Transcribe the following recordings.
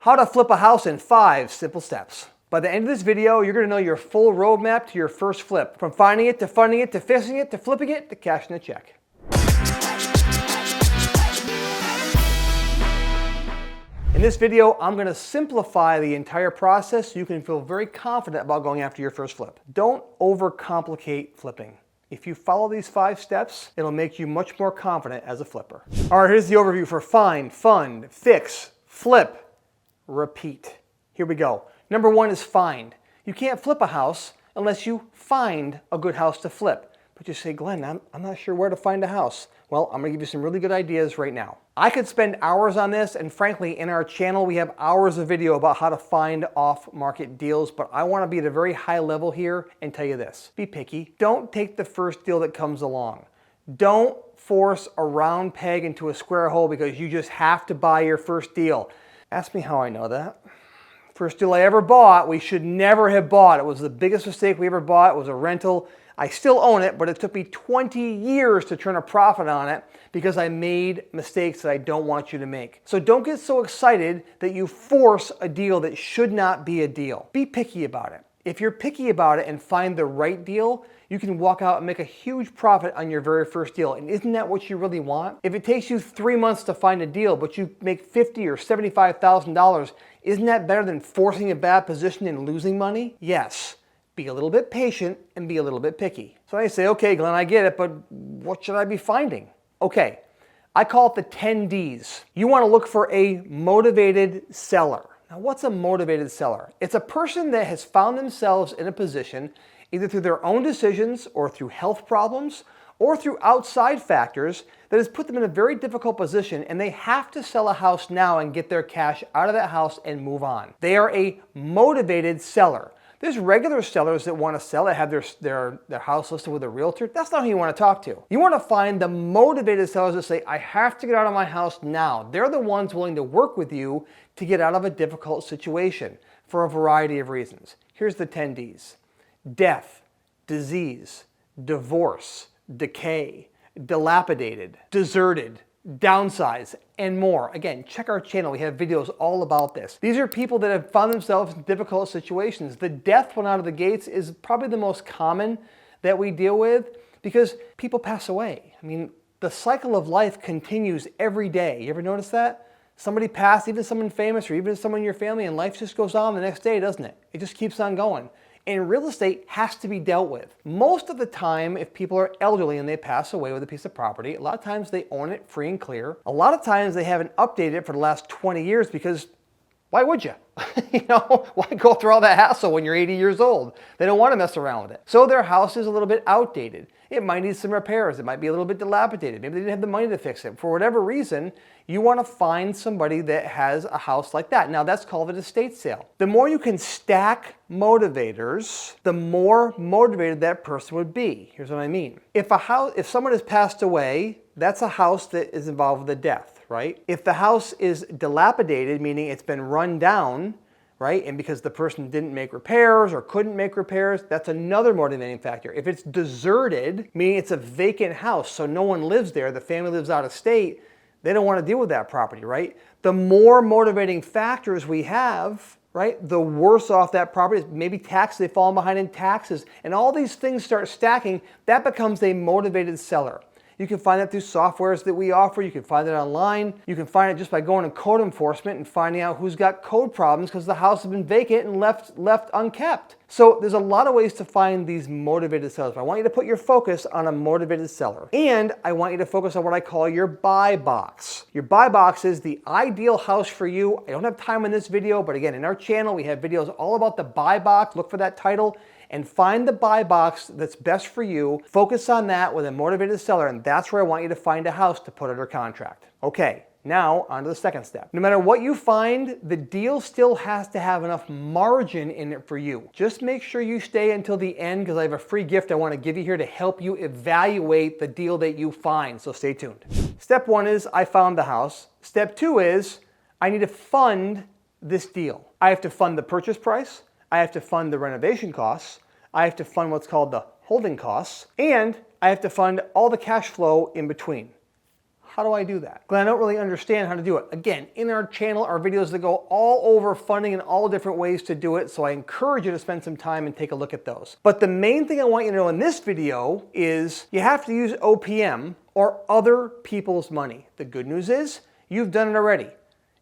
How to flip a house in 5 simple steps. By the end of this video, you're going to know your full roadmap to your first flip. From finding it, to funding it, to fixing it, to flipping it, to cashing the check. In this video, I'm going to simplify the entire process so you can feel very confident about going after your first flip. Don't overcomplicate flipping. If you follow these 5 steps, it'll make you much more confident as a flipper. All right, here's the overview for find, fund, fix, flip, repeat. Here we go. Number 1 is find. You can't flip a house unless you find a good house to flip. But you say, Glenn, I'm not sure where to find a house. Well, I'm going to give you some really good ideas right now. I could spend hours on this, and frankly, in our channel, we have hours of video about how to find off-market deals, but I want to be at a very high level here and tell you this. Be picky. Don't take the first deal that comes along. Don't force a round peg into a square hole because you just have to buy your first deal. Ask me how I know that. First deal I ever bought, we should never have bought. It was the biggest mistake we ever bought. It was a rental. I still own it, but it took me 20 years to turn a profit on it because I made mistakes that I don't want you to make. So don't get so excited that you force a deal that should not be a deal. Be picky about it. If you're picky about it and find the right deal, you can walk out and make a huge profit on your very first deal. And isn't that what you really want? If it takes you 3 months to find a deal, but you make $50,000 or $75,000, isn't that better than forcing a bad position and losing money? Yes. Be a little bit patient and be a little bit picky. So I say, okay, Glenn, I get it, but what should I be finding? Okay, I call it the 10 Ds. You want to look for a motivated seller. Now, what's a motivated seller? It's a person that has found themselves in a position either through their own decisions or through health problems or through outside factors that has put them in a very difficult position, and they have to sell a house now and get their cash out of that house and move on. They are a motivated seller. There's regular sellers that want to sell, that have their house listed with a realtor. That's not who you want to talk to. You want to find the motivated sellers that say, I have to get out of my house now. They're the ones willing to work with you to get out of a difficult situation for a variety of reasons. Here's the 10 Ds. Death, disease, divorce, decay, dilapidated, deserted, downsize, and more. Again, check our channel. We have videos all about this. These are people that have found themselves in difficult situations. The death one out of the gates is probably the most common that we deal with because people pass away. I mean, the cycle of life continues every day. You ever notice that? Somebody passed, even someone famous or even someone in your family, and life just goes on the next day, doesn't it? It just keeps on going. And real estate has to be dealt with. Most of the time, if people are elderly and they pass away with a piece of property, a lot of times they own it free and clear. A lot of times they haven't updated it for the last 20 years because why would you? Why go through all that hassle when you're 80 years old? They don't want to mess around with it. So their house is a little bit outdated. It might need some repairs. It might be a little bit dilapidated. Maybe they didn't have the money to fix it. For whatever reason, you want to find somebody that has a house like that. Now that's called an estate sale. The more you can stack motivators, the more motivated that person would be. Here's what I mean. If someone has passed away, that's a house that is involved with a death, right? If the house is dilapidated, meaning it's been run down, right? And because the person didn't make repairs or couldn't make repairs, that's another motivating factor. If it's deserted, meaning it's a vacant house, so no one lives there, the family lives out of state, they don't want to deal with that property, right? The more motivating factors we have, right, the worse off that property is. Maybe taxes, they've fallen behind in taxes, and all these things start stacking, that becomes a motivated seller. You can find that through softwares that we offer. You can find it online. You can find it just by going to code enforcement and finding out who's got code problems because the house has been vacant and left unkept. So there's a lot of ways to find these motivated sellers. I want you to put your focus on a motivated seller. And I want you to focus on what I call your buy box. Your buy box is the ideal house for you. I don't have time in this video, but again, in our channel, we have videos all about the buy box. Look for that title and find the buy box that's best for you. Focus on that with a motivated seller, and that's where I want you to find a house to put under contract. Okay, now on to the second step. No matter what you find, the deal still has to have enough margin in it for you. Just make sure you stay until the end because I have a free gift I want to give you here to help you evaluate the deal that you find, so stay tuned. Step 1 is I found the house. Step 2 is I need to fund this deal. I have to fund the purchase price. I have to fund the renovation costs, I have to fund what's called the holding costs, and I have to fund all the cash flow in between. How do I do that? Glenn, I don't really understand how to do it. Again, in our channel are videos that go all over funding and all different ways to do it, so I encourage you to spend some time and take a look at those. But the main thing I want you to know in this video is you have to use OPM or other people's money. The good news is you've done it already.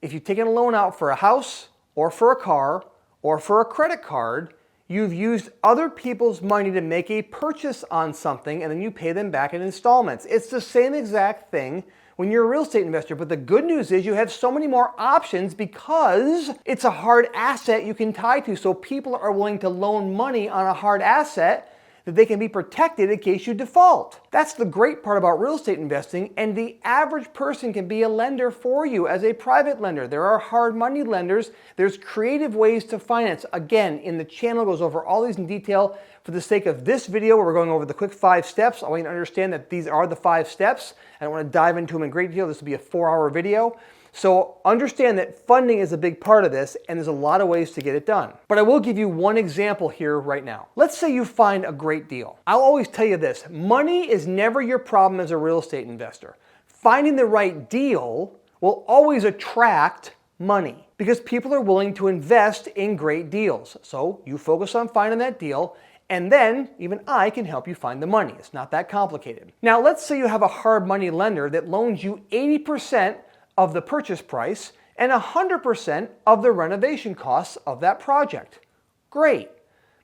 If you've taken a loan out for a house or for a car or for a credit card, you've used other people's money to make a purchase on something and then you pay them back in installments. It's the same exact thing when you're a real estate investor, but the good news is you have so many more options because it's a hard asset you can tie to. So people are willing to loan money on a hard asset that they can be protected in case you default. That's the great part about real estate investing, and the average person can be a lender for you as a private lender. There are hard money lenders. There's creative ways to finance. Again, in the channel goes over all these in detail. For the sake of this video, where we're going over the quick 5 steps, I want you to understand that these are the 5 steps. I don't want to dive into them in great detail. This will be a 4-hour video. So understand that funding is a big part of this, and there's a lot of ways to get it done. But I will give you one example here right now. Let's say you find a great deal. I'll always tell you this, money is never your problem as a real estate investor. Finding the right deal will always attract money because people are willing to invest in great deals. So you focus on finding that deal, and then even I can help you find the money. It's not that complicated. Now let's say you have a hard money lender that loans you 80% of the purchase price and 100% of the renovation costs of that project. Great.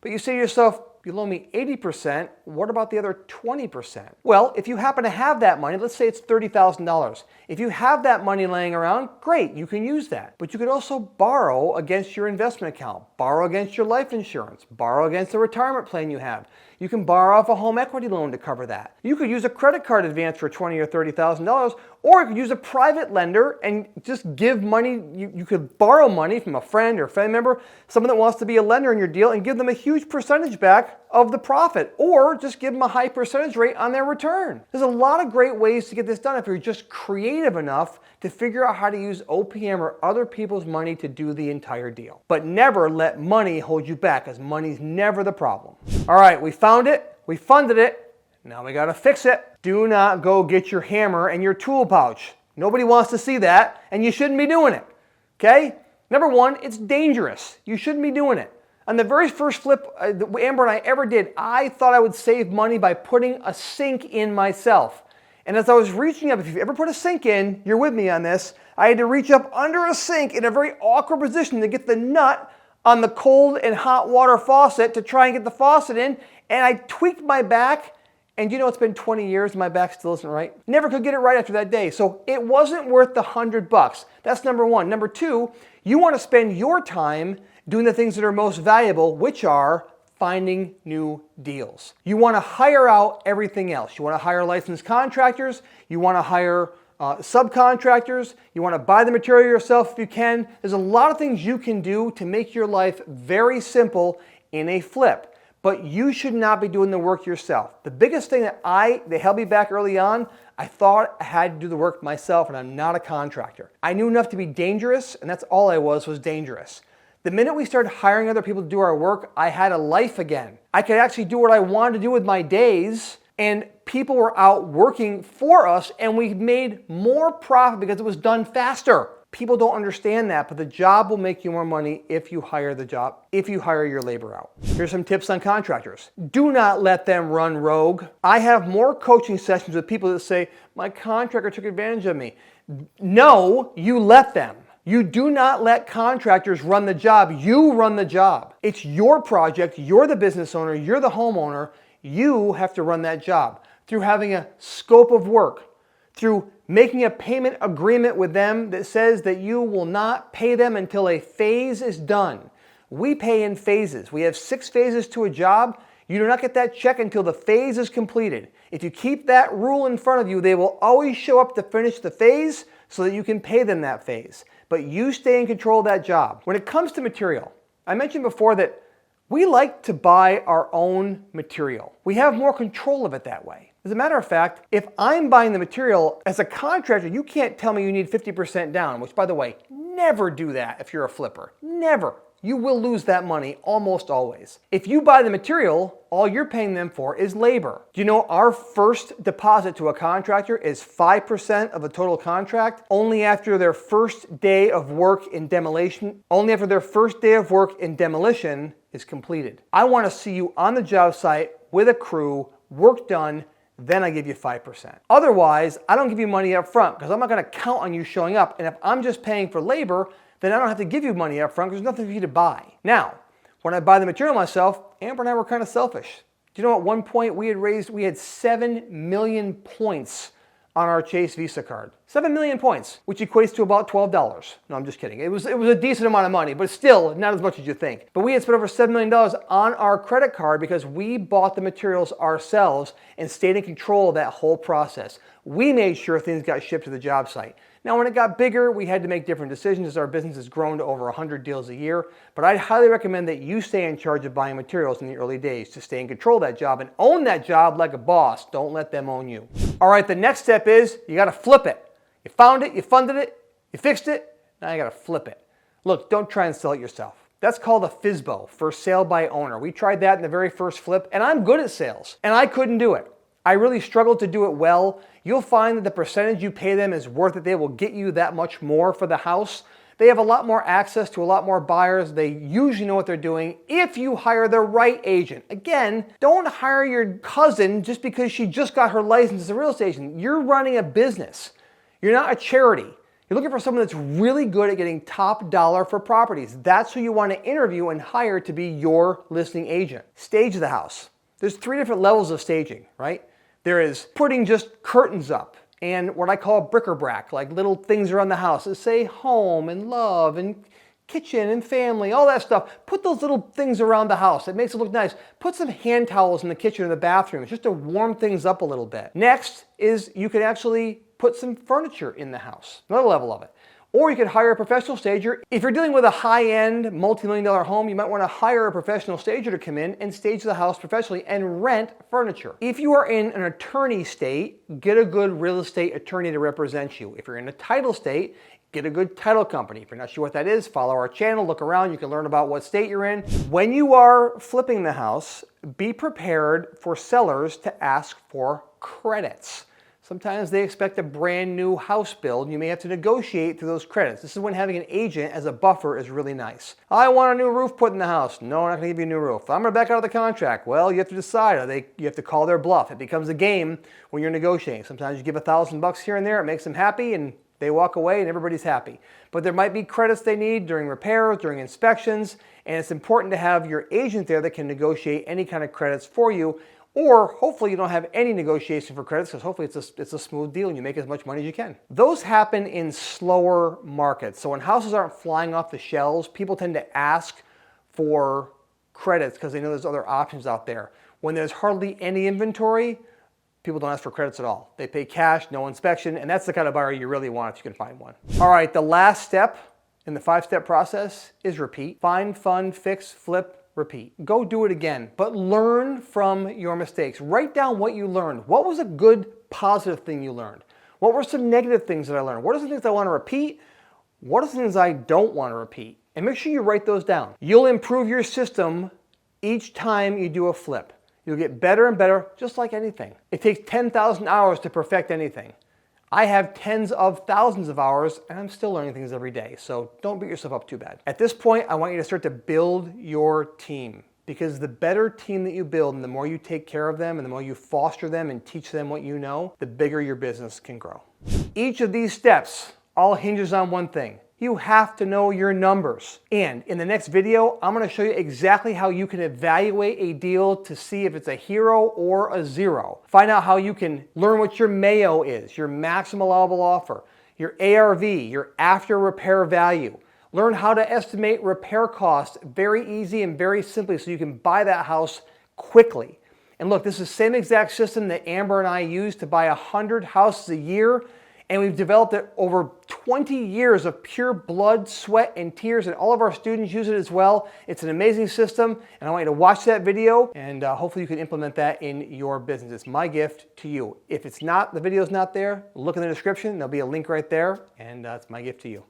But you say to yourself, you loan me 80%, what about the other 20%? Well, if you happen to have that money, let's say it's $30,000. If you have that money laying around, great, you can use that. But you could also borrow against your investment account, borrow against your life insurance, borrow against the retirement plan you have. You can borrow off a home equity loan to cover that. You could use a credit card advance for $20,000 or $30,000, or you could use a private lender and just give money. You could borrow money from a friend or family member, someone that wants to be a lender in your deal, and give them a huge percentage back of the profit, or just give them a high percentage rate on their return. There's a lot of great ways to get this done if you're just creative enough to figure out how to use OPM or other people's money to do the entire deal. But never let money hold you back, as money's never the problem. All right, we found it, we funded it, now we gotta fix it. Do not go get your hammer and your tool pouch. Nobody wants to see that, and you shouldn't be doing it, okay? Number one, it's dangerous. You shouldn't be doing it. On the very first flip that Amber and I ever did, I thought I would save money by putting a sink in myself. And as I was reaching up, if you've ever put a sink in, you're with me on this, I had to reach up under a sink in a very awkward position to get the nut on the cold and hot water faucet to try and get the faucet in, and I tweaked my back, and you know it's been 20 years and my back still isn't right. Never could get it right after that day, so it wasn't worth the $100. That's number one. Number two, you want to spend your time doing the things that are most valuable, which are finding new deals. You want to hire out everything else. You want to hire licensed contractors. You want to hire subcontractors. You want to buy the material yourself if you can. There's a lot of things you can do to make your life very simple in a flip. But you should not be doing the work yourself. The biggest thing that held me back early on, I thought I had to do the work myself, and I'm not a contractor. I knew enough to be dangerous, and that's all I was dangerous. The minute we started hiring other people to do our work, I had a life again. I could actually do what I wanted to do with my days, and people were out working for us, and we made more profit because it was done faster. People don't understand that, but the job will make you more money if you hire your labor out. Here's some tips on contractors. Do not let them run rogue. I have more coaching sessions with people that say, my contractor took advantage of me. No, you let them. You do not let contractors run the job. You run the job. It's your project. You're the business owner. You're the homeowner. You have to run that job through having a scope of work, through making a payment agreement with them that says that you will not pay them until a phase is done. We pay in phases. We have 6 phases to a job. You do not get that check until the phase is completed. If you keep that rule in front of you, they will always show up to finish the phase so that you can pay them that phase. But you stay in control of that job. When it comes to material, I mentioned before that we like to buy our own material. We have more control of it that way. As a matter of fact, if I'm buying the material as a contractor, you can't tell me you need 50% down, which by the way, Never do that if you're a flipper. Never. You will lose that money almost always. If you buy the material, all you're paying them for is labor. Do you know our first deposit to a contractor is 5% of the total contract? Only after their first day of work in demolition, is completed. I want to see you on the job site with a crew, work done, then I give you 5%. Otherwise, I don't give you money up front because I'm not going to count on you showing up. And if I'm just paying for labor, then I don't have to give you money up front because there's nothing for you to buy. Now, when I buy the material myself, Amber and I were kind of selfish. Do you know at one point we had 7 million points on our Chase Visa card. 7 million points, which equates to about $12. No, I'm just kidding. It was a decent amount of money, but still not as much as you think. But we had spent over $7 million on our credit card because we bought the materials ourselves and stayed in control of that whole process. We made sure things got shipped to the job site. Now, when it got bigger, we had to make different decisions as our business has grown to over 100 deals a year. But I'd highly recommend that you stay in charge of buying materials in the early days to stay in control of that job and own that job like a boss. Don't let them own you. All right, the next step is you got to flip it. You found it, you funded it, you fixed it, now you got to flip it. Look, don't try and sell it yourself. That's called a FSBO, for sale by owner. We tried that in the very first flip, and I'm good at sales, and I couldn't do it. I really struggled to do it well. You'll find that the percentage you pay them is worth it. They will get you that much more for the house. They have a lot more access to a lot more buyers. They usually know what they're doing if you hire the right agent. Again, don't hire your cousin just because she just got her license as a real estate agent. You're running a business. You're not a charity. You're looking for someone that's really good at getting top dollar for properties. That's who you want to interview and hire to be your listing agent. Stage the house. There's 3 different levels of staging, right? There is putting just curtains up and what I call bric-a-brac, like little things around the house that say home and love and kitchen and family, all that stuff. Put those little things around the house. It makes it look nice. Put some hand towels in the kitchen or the bathroom just to warm things up a little bit. Next is you can actually put some furniture in the house, another level of it. Or you could hire a professional stager. If you're dealing with a high-end, multi-million-dollar home, you might want to hire a professional stager to come in and stage the house professionally and rent furniture. If you are in an attorney state, get a good real estate attorney to represent you. If you're in a title state, get a good title company. If you're not sure what that is, follow our channel, look around, you can learn about what state you're in. When you are flipping the house, be prepared for sellers to ask for credits. Sometimes they expect a brand new house build and you may have to negotiate through those credits. This is when having an agent as a buffer is really nice. I want a new roof put in the house. No, I'm not gonna give you a new roof. I'm gonna back out of the contract. Well, you have to decide. You have to call their bluff. It becomes a game when you're negotiating. Sometimes you give $1,000 here and there, it makes them happy and they walk away and everybody's happy. But there might be credits they need during repairs, during inspections, and it's important to have your agent there that can negotiate any kind of credits for you. Or hopefully you don't have any negotiation for credits because hopefully it's a smooth deal and you make as much money as you can. Those happen in slower markets. So when houses aren't flying off the shelves, people tend to ask for credits because they know there's other options out there. When there's hardly any inventory, people don't ask for credits at all. They pay cash, no inspection, and that's the kind of buyer you really want if you can find one. All right, the last step in the 5-step process is repeat. Find, fund, fix, flip, repeat. Go do it again, but learn from your mistakes. Write down what you learned. What was a good, positive thing you learned? What were some negative things that I learned? What are some things I want to repeat? What are some things I don't want to repeat? And make sure you write those down. You'll improve your system each time you do a flip. You'll get better and better, just like anything. It takes 10,000 hours to perfect anything. I have tens of thousands of hours and I'm still learning things every day, so don't beat yourself up too bad. At this point, I want you to start to build your team because the better team that you build and the more you take care of them and the more you foster them and teach them what you know, the bigger your business can grow. Each of these steps all hinges on one thing. You have to know your numbers. And in the next video, I'm going to show you exactly how you can evaluate a deal to see if it's a hero or a zero. Find out how you can learn what your MAO is, your maximum allowable offer, your ARV, your after repair value. Learn how to estimate repair costs very easy and very simply so you can buy that house quickly. And look, this is the same exact system that Amber and I use to buy 100 houses a year. And we've developed it over 20 years of pure blood, sweat, and tears, and all of our students use it as well. It's an amazing system, and I want you to watch that video, and hopefully you can implement that in your business. It's my gift to you. If it's not, the video's not there, look in the description. There'll be a link right there, and it's my gift to you.